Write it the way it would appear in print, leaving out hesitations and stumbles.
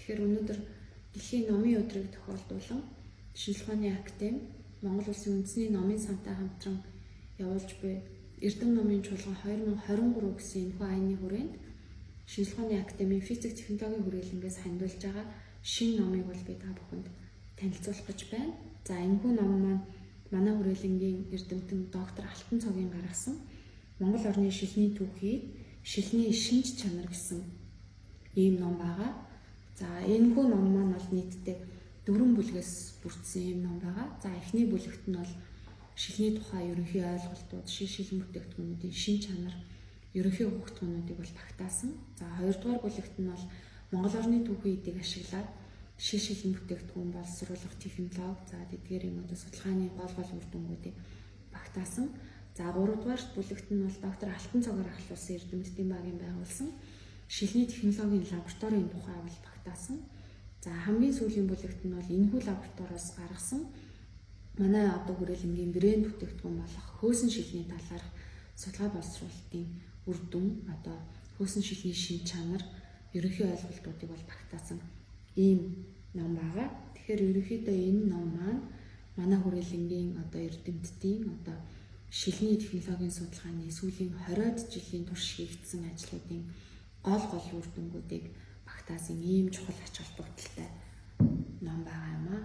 Тэгэхээр өнөөдөр дэлхийн номын өдрийг тохиолдуулан шинжлэх ухааны академи Монгол Улсын үндэсний номын сантай хамтран явуулж буй Эрдэм номын чуулган 2023 гэсэн энэхүү аянны хүрээнд шинжлэх ухааны академийн физик технологийн хүрээлэнгээс хандуулж байгаа шинэ номыг бол би та бүхэнд танилцуулах гэж байна. За энэхүү ном маань манай хүрээлэнгийн эрдэмтэн доктор Алтан Цогийн гаргасан Монгол орны шилний түүхий, шилний шинж чанар гэсэн ийм ном байгаа. За энэхүү ном маань бол нийтдээ 4 бүлгээс бүрдсэн ийм ном байгаа. За эхний бүлэгт нь бол шилний тухай ерөнхий ойлголтууд, шилэн бүтээгдэхүүнүүдийн шин чанар, ерөнхий хөгжтгөнүүдийг бол багтаасан. За хоёрдугаар бүлэгт нь бол Монгол орны түүхий эдийг ашиглаад шилэн бүтээгдэхүүн боловсруулах технологи, за тэдгээрийн судалгааны гол үр дүнгуудыг багтаасан. За гуравдугаар бүлэгт нь бол доктор Алтан Цогоор ахлуулсан эрдэмтдийн багийн байгуулсан шилний технологийн лабораторийн тухай бол багтаасан. За хамгийн сүүлийн бүлэгт нь бол энэхүү лабораториос гаргасан манай одоо хүрээлэнгийн брэнд бүтээгдэхүүн болох хөөсөн шилний талаарх судалгаа боловсруулалтын үр дүн, одоо хөөсөн шилний шин чанар, ерөнхий ойлголтуудыг бол багтаасан ийм ном байгаа. Тэгэхээр ерөнхийдөө энэ ном маань манай хүрээлэнгийн одоо эрдэмтдийн одоо шилний технологийн судалгааны сүүлийн 20-од жилийн турш хийгдсэн ажлуудын гол үр дүнгуудыг багтаасан ийм чухал ач холбогдолтой ном байгаа юм аа.